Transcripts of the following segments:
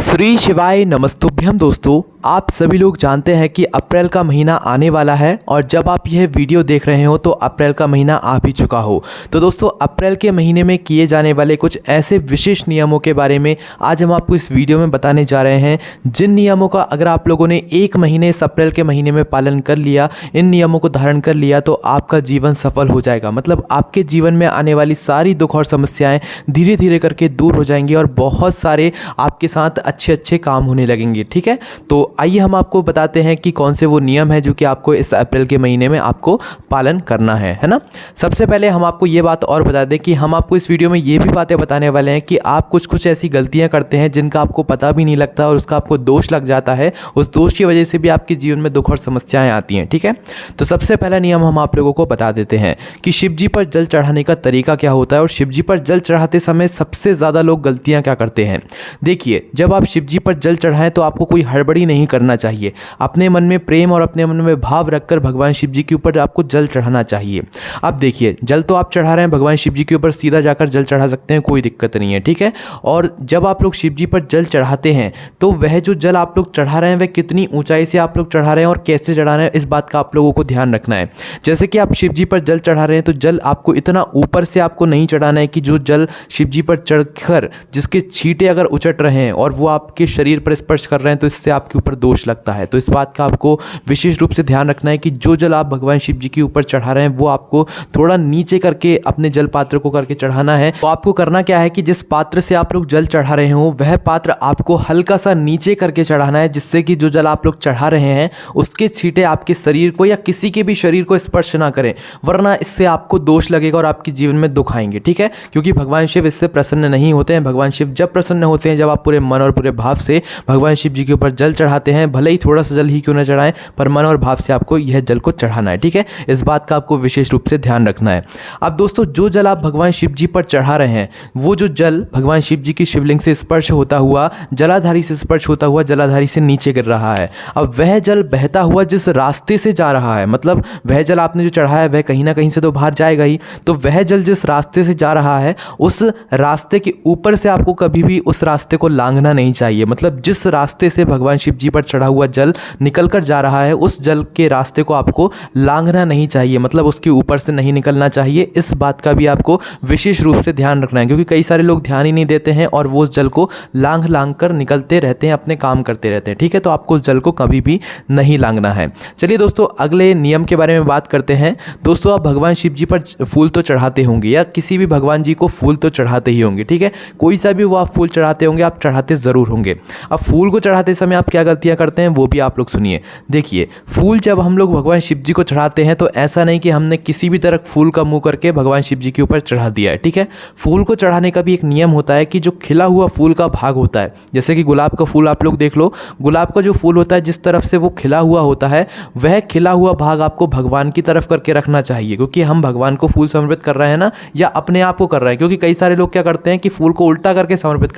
श्री शिवाय नमस्तुभ्यम। दोस्तों, आप सभी लोग जानते हैं कि अप्रैल का महीना आने वाला है और जब आप यह वीडियो देख रहे हो तो अप्रैल का महीना आ भी चुका हो। तो दोस्तों, अप्रैल के महीने में किए जाने वाले कुछ ऐसे विशेष नियमों के बारे में आज हम आपको इस वीडियो में बताने जा रहे हैं, जिन नियमों का अगर आप लोगों ने एक महीने इस अप्रैल के महीने में पालन कर लिया, इन नियमों को धारण कर लिया, तो आपका जीवन सफल हो जाएगा। मतलब आपके जीवन में आने वाली सारी दुख और समस्याएं धीरे धीरे करके दूर हो जाएंगी और बहुत सारे आपके साथ अच्छे अच्छे काम होने लगेंगे। ठीक है, तो आइए हम आपको बताते हैं कि कौन से वो नियम है जो कि आपको इस अप्रैल के महीने में आपको पालन करना है ना। सबसे पहले हम आपको ये बात और बता दें कि हम आपको इस वीडियो में ये भी बातें बताने वाले हैं कि आप कुछ ऐसी गलतियां करते हैं जिनका आपको पता भी नहीं लगता और उसका आपको दोष लग जाता है। उस दोष की वजह से भी आपके जीवन में दुख और समस्याएं आती हैं। ठीक है, तो सबसे पहला नियम हम आप लोगों को बता देते हैं कि शिव जी पर जल चढ़ाने का तरीका क्या होता है और शिव जी पर जल चढ़ाते समय सबसे ज़्यादा लोग गलतियां क्या करते हैं। देखिए, जब आप शिव जी पर जल चढ़ाएं तो आपको कोई हड़बड़ी नहीं करना चाहिए। अपने मन में प्रेम और अपने मन में भाव रखकर भगवान शिव जी के ऊपर आपको जल चढ़ाना चाहिए। अब देखिए, जल तो आप चढ़ा रहे हैं भगवान शिव जी के ऊपर, सीधा जाकर जल चढ़ा सकते हैं, कोई दिक्कत नहीं है। ठीक है, और जब आप लोग शिव जी पर जल चढ़ाते हैं तो वह जो जल आप लोग चढ़ा रहे हैं वह कितनी ऊंचाई से आप लोग चढ़ा रहे हैं और कैसे चढ़ा रहे हैं, इस बात का आप लोगों को ध्यान रखना है। जैसे कि आप शिव जी पर जल चढ़ा रहे हैं तो जल आपको इतना ऊपर से आपको नहीं चढ़ाना है कि जो जल शिव जी पर चढ़कर जिसके छींटे अगर उचट रहे हैं और वो आपके शरीर पर स्पर्श कर रहे हैं तो इससे आपके ऊपर दोष लगता है। तो इस बात का आपको विशेष रूप से ध्यान रखना है कि जो जल आप भगवान शिव जी के ऊपर चढ़ा रहे हैं वो आपको थोड़ा नीचे करके अपने जल पात्र को करके चढ़ाना है। तो आपको करना क्या है कि जिस पात्र से आप लोग जल चढ़ा रहे हो वह पात्र आपको हल्का सा नीचे करके चढ़ाना है, जिससे कि जो जल आप लोग चढ़ा रहे हैं उसके छींटे आपके शरीर को या किसी के भी शरीर को स्पर्श ना करें, वरना इससे आपको दोष लगेगा और आपके जीवन में दुख आएंगे। ठीक है, क्योंकि भगवान शिव इससे प्रसन्न नहीं होते हैं। भगवान शिव जब प्रसन्न होते हैं जब आप पूरे मन और पूरे भाव से भगवान शिव जी के ऊपर जल चढ़ाते हैं, भले ही थोड़ा सा जल ही क्यों ना चढ़ाएं, पर मन और भाव से आपको यह जल को चढ़ाना है। ठीक है, इस बात का आपको विशेष रूप से ध्यान रखना है। अब दोस्तों, जो जल आप भगवान शिव जी पर चढ़ा रहे हैं वो जो जल भगवान शिव जी की शिवलिंग से स्पर्श होता हुआ, जलाधारी से स्पर्श होता हुआ जलाधारी से नीचे गिर रहा है। अब वह जल बहता हुआ जिस रास्ते से जा रहा है, मतलब वह जल आपने जो चढ़ाया है वह कहीं ना कहीं से तो बाहर जाएगा ही, तो वह जल जिस रास्ते से जा रहा है उस रास्ते के ऊपर से आपको कभी भी उस रास्ते को लांघना नहीं चाहिए। मतलब जिस रास्ते से भगवान शिव जी पर चढ़ा हुआ जल निकल कर जा रहा है उस जल के रास्ते को आपको लांघना नहीं चाहिए, मतलब उसके ऊपर से नहीं निकलना चाहिए। इस बात का भी आपको विशेष रूप से ध्यान रखना है, क्योंकि कई सारे लोग ध्यान ही नहीं देते हैं और वो उस जल को लांघ कर निकलते रहते हैं, अपने काम करते रहते हैं। ठीक है, तो आपको उस जल को कभी भी नहीं लांघना है। चलिए दोस्तों, अगले नियम के बारे में बात करते हैं। दोस्तों, आप भगवान शिव जी पर फूल तो चढ़ाते होंगे या किसी भी भगवान जी को फूल तो चढ़ाते ही होंगे। ठीक है, कोई सा भी वो आप फूल चढ़ाते होंगे, आप चढ़ाते ज़रूर होंगे। अब फूल को चढ़ाते समय आप क्या गलतियां करते हैं वो भी आप लोग सुनिए। देखिए, फूल जब हम लोग भगवान शिव जी को चढ़ाते हैं तो ऐसा नहीं कि हमने किसी भी तरह फूल का मुंह करके भगवान शिव जी के ऊपर चढ़ा दिया है। ठीक है, फूल को चढ़ाने का भी एक नियम होता है कि जो खिला हुआ फूल का भाग होता है, जैसे कि गुलाब का फूल आप लोग देख लो, गुलाब का जो फूल होता है जिस तरफ से वो खिला हुआ होता है वह खिला हुआ भाग आपको भगवान की तरफ करके रखना चाहिए, क्योंकि हम भगवान को फूल समर्पित कर रहे हैं ना, या अपने आप को कर रहे हैं। क्योंकि कई सारे लोग क्या करते हैं कि फूल को उल्टा करके समर्पित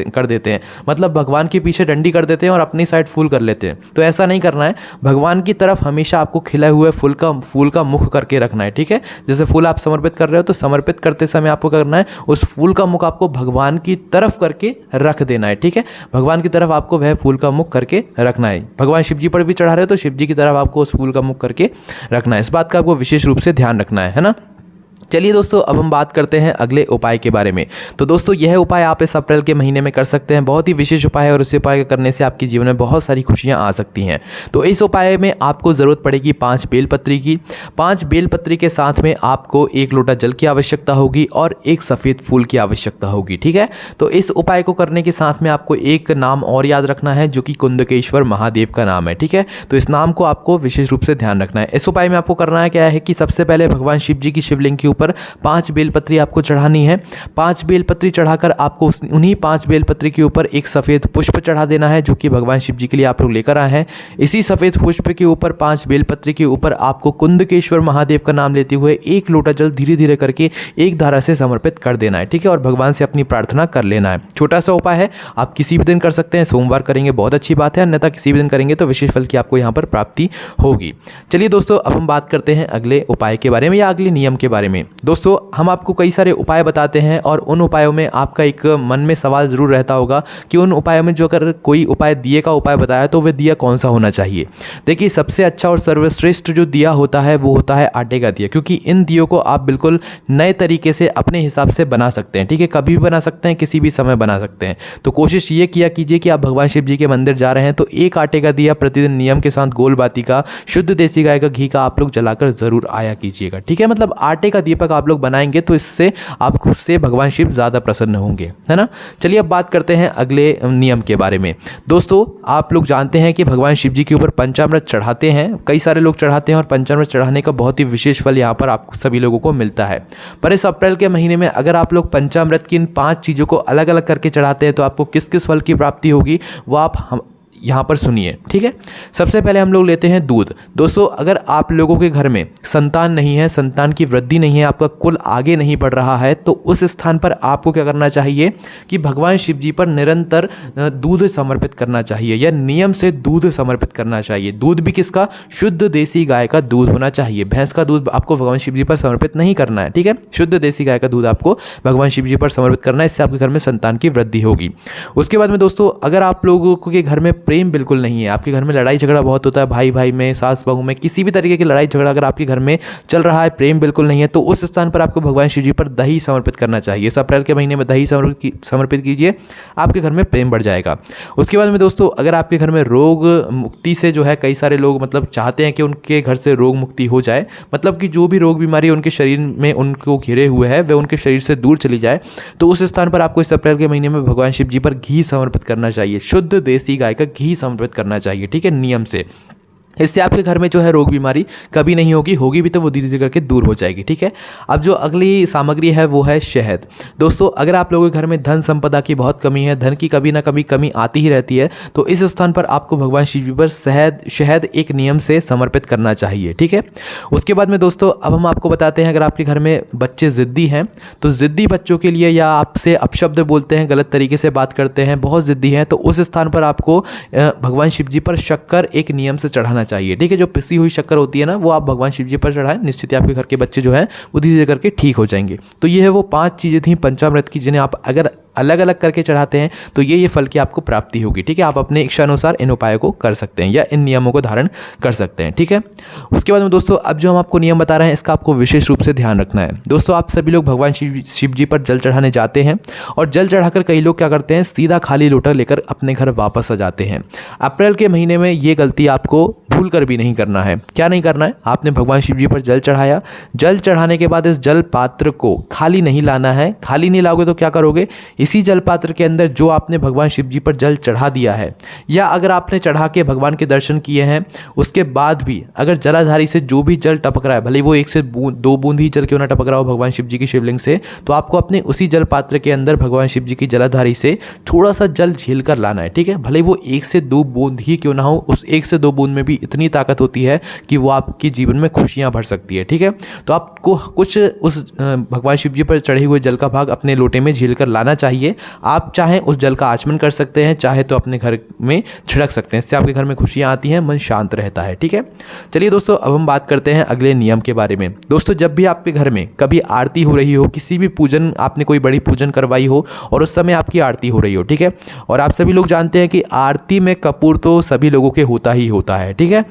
कर देते हैं, मतलब भगवान के पीछे डंडी कर देते हैं और अपनी साइड फूल कर लेते हैं। तो ऐसा नहीं करना है, भगवान की तरफ हमेशा आपको खिले हुए फूल का मुख करके रखना है। ठीक है, जैसे फूल आप समर्पित कर रहे हो तो समर्पित करते समय आपको करना है उस फूल का मुख आपको भगवान की तरफ करके रख देना है। ठीक है, भगवान की तरफ आपको वह फूल का मुख करके रखना है। भगवान शिव जी पर भी चढ़ा रहे हो तो शिव जी की तरफ आपको उस फूल का मुख करके रखना है। इस बात का आपको विशेष रूप से ध्यान रखना है ना। चलिए दोस्तों, अब हम बात करते हैं अगले उपाय के बारे में। तो दोस्तों, यह उपाय आप इस अप्रैल के महीने में कर सकते हैं। बहुत ही विशेष उपाय है और इस उपाय करने से आपके जीवन में बहुत सारी खुशियां आ सकती हैं। तो इस उपाय में आपको ज़रूरत पड़ेगी 5 बेलपत्री की। 5 बेलपत्री के साथ में आपको 1 लोटा जल की आवश्यकता होगी और 1 सफ़ेद फूल की आवश्यकता होगी। ठीक है, तो इस उपाय को करने के साथ में आपको एक नाम और याद रखना है जो कि कुंदकेश्वर महादेव का नाम है। ठीक है, तो इस नाम को आपको विशेष रूप से ध्यान रखना है। इस उपाय में आपको करना है क्या है कि सबसे पहले भगवान शिव जी की शिवलिंग के ऊपर 5 बेलपत्री आपको चढ़ानी है। 5 बेलपत्री चढ़ाकर आपको उन्हीं 5 बेलपत्री के ऊपर 1 सफ़ेद पुष्प चढ़ा देना है जो कि भगवान शिव जी के लिए आप लोग लेकर आए हैं। इसी सफ़ेद पुष्प के ऊपर 5 बेलपत्री के ऊपर आपको कुंदकेश्वर महादेव का नाम लेते हुए 1 लोटा जल धीरे धीरे करके एक धारा से समर्पित कर देना है। ठीक है, और भगवान से अपनी प्रार्थना कर लेना है। छोटा सा उपाय है, आप किसी भी दिन कर सकते हैं। सोमवार करेंगे बहुत अच्छी बात है, अन्यथा किसी भी दिन करेंगे तो विशेष फल की आपको यहाँ पर प्राप्ति होगी। चलिए दोस्तों, अब हम बात करते हैं अगले उपाय के बारे में या अगले नियम के बारे में। दोस्तों हम आपको कई सारे उपाय बताते हैं और उन उपायों में आपका एक मन में सवाल ज़रूर रहता होगा कि उन उपायों में जो अगर कोई उपाय दिए का उपाय बताया तो वह दिया कौन सा होना चाहिए। देखिए सबसे अच्छा और सर्वश्रेष्ठ जो दिया होता है वो होता है आटे का दिया, क्योंकि इन दियों को आप बिल्कुल नए तरीके से अपने हिसाब से बना सकते हैं। ठीक है, कभी भी बना सकते हैं, किसी भी समय बना सकते हैं। तो कोशिश ये किया कीजिए कि आप भगवान शिव जी के मंदिर जा रहे हैं तो एक आटे का दिया प्रतिदिन नियम के साथ गोल बाती का शुद्ध देसी गाय का घी का आप लोग जलाकर ज़रूर आया कीजिएगा। ठीक है, मतलब आटे का दीपक आप लोग बनाएंगे तो इससे आपसे भगवान शिव ज़्यादा प्रसन्न होंगे, है ना। चलिए अब बात करते हैं अगले नियम के बारे में। दोस्तों आप लोग जानते हैं कि भगवान शिव जी के ऊपर पंचामृत चढ़ाते हैं, कई सारे लोग चढ़ाते हैं और पंचामृत चढ़ाने का बहुत ही विशेष फल यहाँ पर आप सभी लोगों को मिलता है। पर इस अप्रैल के महीने में अगर आप लोग पंचामृत की इन 5 चीज़ों को अलग अलग करके चढ़ाते हैं तो आपको किस किस फल की प्राप्ति होगी वो आप यहाँ पर सुनिए। ठीक है, सबसे पहले हम लोग लेते हैं दूध। दोस्तों अगर आप लोगों के घर में संतान नहीं है, संतान की वृद्धि नहीं है, आपका कुल आगे नहीं बढ़ रहा है, तो उस स्थान पर आपको क्या करना चाहिए कि भगवान शिव जी पर निरंतर दूध समर्पित करना चाहिए या नियम से दूध समर्पित करना चाहिए। दूध भी किसका? शुद्ध देसी गाय का दूध होना चाहिए। भैंस का दूध आपको भगवान शिव जी पर समर्पित नहीं करना है। ठीक है, शुद्ध देसी गाय का दूध आपको भगवान शिव जी पर समर्पित करना है, इससे आपके घर में संतान की वृद्धि होगी। उसके बाद में दोस्तों अगर आप लोगों के घर में प्रेम बिल्कुल नहीं है, आपके घर में लड़ाई झगड़ा बहुत होता है, भाई भाई में, सास बहू में, किसी भी तरीके की लड़ाई झगड़ा अगर आपके घर में चल रहा है, प्रेम बिल्कुल नहीं है, तो उस स्थान पर आपको भगवान शिव जी पर दही समर्पित करना चाहिए। इस अप्रैल के महीने में दही समर्पित कीजिए, आपके घर में प्रेम बढ़ जाएगा। उसके बाद में दोस्तों अगर आपके घर में रोग मुक्ति से जो है कई सारे लोग मतलब चाहते हैं कि उनके घर से रोग मुक्ति हो जाए, मतलब कि जो भी रोग बीमारी उनके शरीर में उनको घिरे हुए है वह उनके शरीर से दूर चली जाए, तो उस स्थान पर आपको इस अप्रैल के महीने में भगवान शिव जी पर घी समर्पित करना चाहिए। शुद्ध देसी गाय का घी समर्पित करना चाहिए। ठीक है, नियम से। इससे आपके घर में जो है रोग बीमारी कभी नहीं होगी, होगी भी तो वो धीरे धीरे करके दूर हो जाएगी। ठीक है, अब जो अगली सामग्री है वो है शहद। दोस्तों अगर आप लोगों के घर में धन संपदा की बहुत कमी है, धन की कभी ना कभी कमी आती ही रहती है, तो इस स्थान पर आपको भगवान शिव जी पर शहद एक नियम से समर्पित करना चाहिए। ठीक है, उसके बाद में दोस्तों अब हम आपको बताते हैं अगर आपके घर में बच्चे ज़िद्दी हैं तो ज़िद्दी बच्चों के लिए या आपसे अपशब्द बोलते हैं, गलत तरीके से बात करते हैं, बहुत ज़िद्दी हैं, तो उस स्थान पर आपको भगवान शिव जी पर शक्कर एक नियम से चढ़ाना चाहिए। ठीक है, जो पिसी हुई शक्कर होती है ना वो आप भगवान शिव जी पर चढ़ाएं, निश्चित ही आपके घर के बच्चे जो हैं वो धीरे धीरे करके ठीक हो जाएंगे। तो ये है वो 5 चीज़ें थी पंचामृत की जिन्हें आप अगर अलग अलग करके चढ़ाते हैं तो ये फल की आपको प्राप्ति होगी। ठीक है, आप अपने इच्छा अनुसार इन उपायों को कर सकते हैं या इन नियमों को धारण कर सकते हैं। ठीक है, उसके बाद में दोस्तों अब जो हम आपको नियम बता रहे हैं इसका आपको विशेष रूप से ध्यान रखना है। दोस्तों आप सभी लोग भगवान शिव जी पर जल चढ़ाने जाते हैं और जल चढ़ाकर कई लोग क्या करते हैं सीधा खाली लोटा लेकर अपने घर वापस आ जाते हैं। अप्रैल के महीने में ये गलती आपको भूल कर भी नहीं करना है। क्या नहीं करना है? आपने भगवान शिव जी पर जल चढ़ाया, जल चढ़ाने के बाद इस जल पात्र को खाली नहीं लाना है। खाली नहीं लाओगे तो क्या करोगे, इसी जल पात्र के अंदर जो आपने भगवान शिव जी पर जल चढ़ा दिया है या अगर आपने चढ़ा के भगवान के दर्शन किए हैं उसके बाद भी अगर जलाधारी से जो भी जल टपक रहा है, भले वो 1 से 2 बूंद ही जल क्यों ना टपक रहा हो भगवान शिव जी की शिवलिंग से, तो आपको अपने उसी जल पात्र के अंदर भगवान शिव जी की जलाधारी से थोड़ा सा जल झील कर लाना है। ठीक है, भले वो 1 से 2 बूंद ही क्यों ना हो, उस 1 से 2 बूंद में भी इतनी ताकत होती है कि वो आपके जीवन में खुशियां भर सकती है। ठीक है, तो आपको कुछ उस भगवान शिव जी पर चढ़े हुए जल का भाग अपने लोटे में झील कर लाना चाहिए। आप चाहें उस जल का आचमन कर सकते हैं, चाहे तो अपने घर में छिड़क सकते हैं, इससे आपके घर में खुशियां आती हैं, मन शांत रहता है। ठीक है, चलिए दोस्तों अब हम बात करते हैं अगले नियम के बारे में। दोस्तों जब भी आपके घर में कभी आरती हो रही हो, किसी भी पूजन आपने कोई बड़ी पूजन करवाई हो और उस समय आपकी आरती हो रही हो, ठीक है, और आप सभी लोग जानते हैं कि आरती में कपूर तो सभी लोगों के होता ही होता है। ठीक है,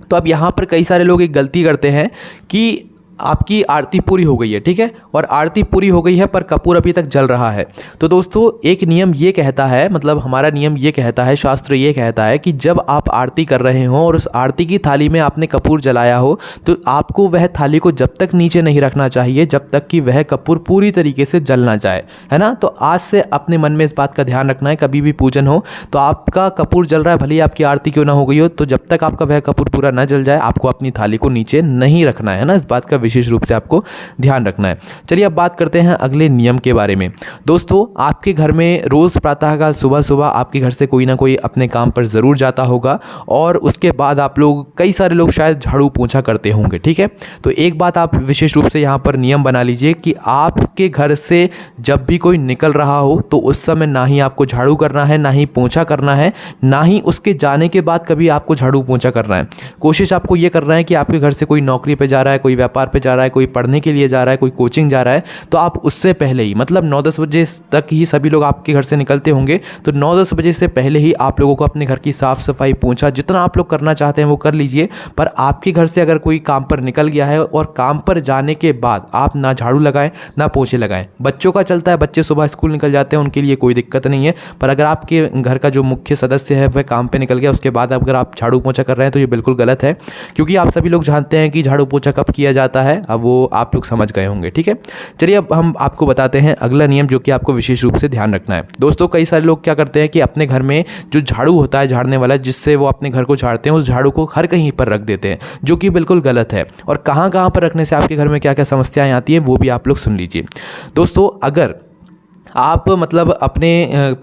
तो अब यहाँ पर कई सारे लोग एक गलती करते हैं कि आपकी आरती पूरी हो गई है, ठीक है, और आरती पूरी हो गई है पर कपूर अभी तक जल रहा है। तो दोस्तों एक नियम ये कहता है, मतलब हमारा नियम ये कहता है, शास्त्र ये कहता है कि जब आप आरती कर रहे हो और उस आरती की थाली में आपने कपूर जलाया हो तो आपको वह थाली को जब तक नीचे नहीं रखना चाहिए जब तक कि वह कपूर पूरी तरीके से जल ना जाए, है ना। तो आज से अपने मन में इस बात का ध्यान रखना है, कभी भी पूजन हो तो आपका कपूर जल रहा है, भले ही आपकी आरती क्यों ना हो गई हो, तो जब तक आपका वह कपूर पूरा ना जल जाए आपको अपनी थाली को नीचे नहीं रखना है ना। इस बात का विशेष रूप से आपको ध्यान रखना है। चलिए अब बात करते हैं अगले नियम के बारे में। दोस्तों आपके घर में रोज प्रातःकाल सुबह सुबह आपके घर से कोई ना कोई अपने काम पर जरूर जाता होगा और उसके बाद आप लोग, कई सारे लोग शायद झाड़ू पोंछा करते होंगे, ठीक है। तो एक बात आप विशेष रूप से यहाँ पर नियम बना लीजिए कि आपके घर से जब भी कोई निकल रहा हो तो उस समय ना ही आपको झाड़ू करना है, ना ही पोंछा करना है, ना ही उसके जाने के बाद कभी आपको झाड़ू पोंछा करना है। कोशिश आपको ये करना है कि आपके घर से कोई नौकरी पे जा रहा है, कोई व्यापार पे जा रहा है, कोई पढ़ने के लिए जा रहा है, कोई कोचिंग जा रहा है, तो आप उससे पहले ही मतलब 9-10 बजे तक ही सभी लोग आपके घर से निकलते होंगे, तो 9-10 बजे से पहले ही आप लोगों को अपने घर की साफ़ सफाई, पोंछा जितना आप लोग करना चाहते हैं वो कर लीजिए। पर आपके घर से अगर कोई काम पर निकल गया है और काम पर जाने के बाद आप ना झाड़ू लगाएं ना पोछे लगाएं। बच्चों का चलता है, बच्चे सुबह स्कूल निकल जाते हैं, उनके लिए कोई दिक्कत नहीं है। पर अगर आपके घर का जो मुख्य सदस्य है वह काम पे निकल गया, उसके बाद अगर आप झाड़ू पोछा कर रहे हैं तो ये बिल्कुल गलत है, क्योंकि आप सभी लोग जानते हैं कि झाड़ू पोछा कब किया जाता है। अब वो आप लोग समझ गए होंगे, ठीक है। चलिए अब हम आपको बताते हैं अगला नियम जो कि आपको विशेष रूप से ध्यान रखना है। दोस्तों कई सारे लोग क्या करते हैं कि अपने घर में जो झाड़ू होता है झाड़ने वाला, जिससे वो अपने घर को झाड़ते हैं, उस झाड़ू को हर कहीं पर रख देते हैं, जो कि बिल्कुल गलत है। और कहाँ कहाँ पर रखने से आपके घर में क्या क्या समस्याएं आती हैं वो भी आप लोग सुन लीजिए। दोस्तों अगर आप मतलब अपने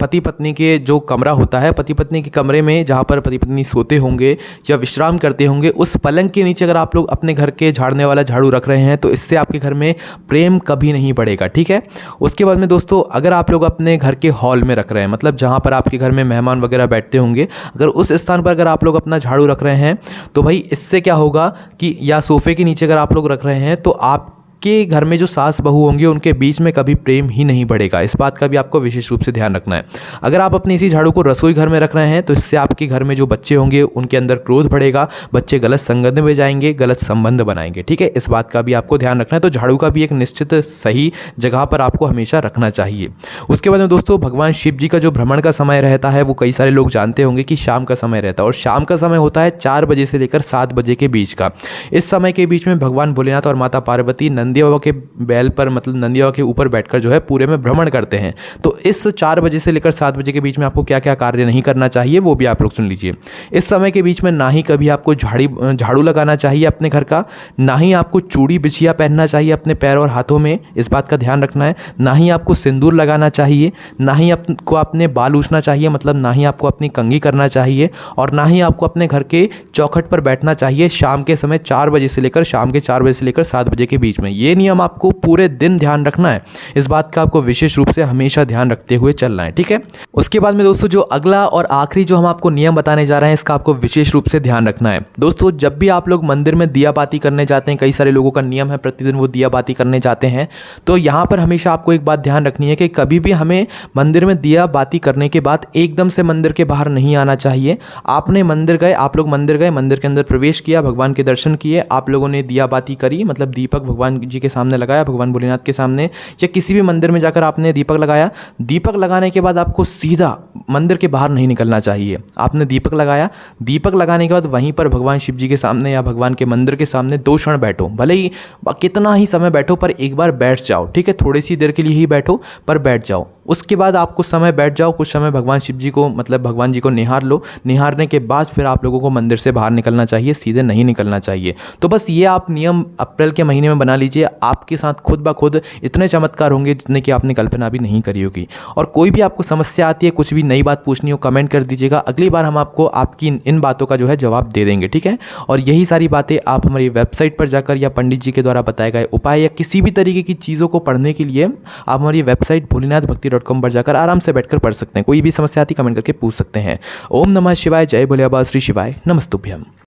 पति पत्नी के जो कमरा होता है, पति पत्नी के कमरे में जहाँ पर पति पत्नी सोते होंगे या विश्राम करते होंगे, उस पलंग के नीचे अगर आप लोग अपने घर के झाड़ने वाला झाड़ू रख रहे हैं तो इससे आपके घर में प्रेम कभी नहीं बढ़ेगा, ठीक है। उसके बाद में दोस्तों अगर आप लोग अपने घर के हॉल में रख रहे हैं, मतलब जहाँ पर आपके घर में मेहमान वगैरह बैठते होंगे, अगर उस स्थान पर अगर आप लोग अपना झाड़ू रख रहे हैं तो भाई इससे क्या होगा कि, या सोफ़े के नीचे अगर आप लोग रख रहे हैं तो आप के घर में जो सास बहू होंगे उनके बीच में कभी प्रेम ही नहीं बढ़ेगा। इस बात का भी आपको विशेष रूप से ध्यान रखना है। अगर आप अपने इसी झाड़ू को रसोई घर में रख रहे हैं तो इससे आपके घर में जो बच्चे होंगे उनके अंदर क्रोध बढ़ेगा, बच्चे गलत संगत में जाएंगे, गलत संबंध बनाएंगे, ठीक है। इस बात का भी आपको ध्यान रखना है। तो झाड़ू का भी एक निश्चित सही जगह पर आपको हमेशा रखना चाहिए। उसके बाद में दोस्तों भगवान शिव जी का जो भ्रमण का समय रहता है वो कई सारे लोग जानते होंगे कि शाम का समय रहता है, और शाम का समय होता है 4 बजे से लेकर 7 बजे के बीच का। इस समय के बीच में भगवान भोलेनाथ और माता पार्वती नंदी बाबा के बैल पर, मतलब नंदी बाबा के ऊपर बैठकर जो है पूरे में भ्रमण करते हैं। तो इस 4 बजे से लेकर 7 बजे के बीच में आपको क्या क्या कार्य नहीं करना चाहिए वो भी आप लोग सुन लीजिए। इस समय के बीच में ना ही कभी आपको झाड़ू लगाना चाहिए अपने घर का, ना ही आपको चूड़ी बिछिया पहनना चाहिए अपने पैर और हाथों में, इस बात का ध्यान रखना है। ना ही आपको सिंदूर लगाना चाहिए, ना ही आपको अपने बाल उछना चाहिए, मतलब ना ही आपको अपनी कंघी करना चाहिए, और ना ही आपको अपने घर के चौखट पर बैठना चाहिए शाम के समय 4 बजे से लेकर, शाम के 4 बजे से लेकर 7 बजे के बीच में। ये नियम आपको पूरे दिन ध्यान रखना है। इस बात का आपको विशेष रूप से हमेशा ध्यान रखते हुए चलना है, ठीक है। उसके बाद में दोस्तों जो अगला और आखिरी जो हम आपको नियम बताने जा रहे हैं इसका आपको विशेष रूप से ध्यान रखना है। दोस्तों जब भी आप लोग मंदिर में दिया बाती करने जाते हैं, कई सारे लोगों का नियम है प्रतिदिन वो दिया बाती करने जाते हैं, तो यहाँ पर हमेशा आपको एक बात ध्यान रखनी है कि कभी भी हमें मंदिर में दिया बाती करने के बाद एकदम से मंदिर के बाहर नहीं आना चाहिए। आपने मंदिर गए, आप लोग मंदिर गए, मंदिर के अंदर प्रवेश किया, भगवान के दर्शन किए, आप लोगों ने दिया बाती करी, मतलब दीपक भगवान जी के सामने लगाया, भगवान भोलेनाथ के सामने या किसी भी मंदिर में जाकर आपने दीपक लगाया। दीपक लगाने के बाद आपको सीधा मंदिर के बाहर नहीं निकलना चाहिए। आपने दीपक लगाया, दीपक लगाने के बाद वहीं पर भगवान शिव जी के सामने या भगवान के मंदिर के सामने 2 क्षण बैठो, भले ही कितना ही समय बैठो पर एक बार बैठ जाओ, ठीक है। थोड़ी सी देर के लिए ही बैठो पर बैठ जाओ। उसके बाद आप कुछ समय बैठ जाओ, कुछ समय भगवान शिव जी को, मतलब भगवान जी को निहार लो। निहारने के बाद फिर आप लोगों को मंदिर से बाहर निकलना चाहिए, सीधे नहीं निकलना चाहिए। तो बस ये आप नियम अप्रैल के महीने में बना लीजिए। आपके साथ खुद ब खुद इतने चमत्कार होंगे जितने कि आपने कल्पना भी नहीं करी होगी। और कोई भी आपको समस्या आती है, कुछ भी नई बात पूछनी हो, कमेंट कर दीजिएगा। अगली बार हम आपको आपकी इन बातों का जो है जवाब दे देंगे, ठीक है। और यही सारी बातें आप हमारी वेबसाइट पर जाकर या पंडित जी के द्वारा बताए गए उपाय या किसी भी तरीके की चीज़ों को पढ़ने के लिए आप हमारी वेबसाइट भोलेनाथभक्ति.com पर जाकर आराम से बैठकर पढ़ सकते हैं। कोई भी समस्या आती कमेंट करके पूछ सकते हैं। ओम नमः शिवाय, जय भोले बाबा, श्री शिवाय, नमस्तुभ्यम।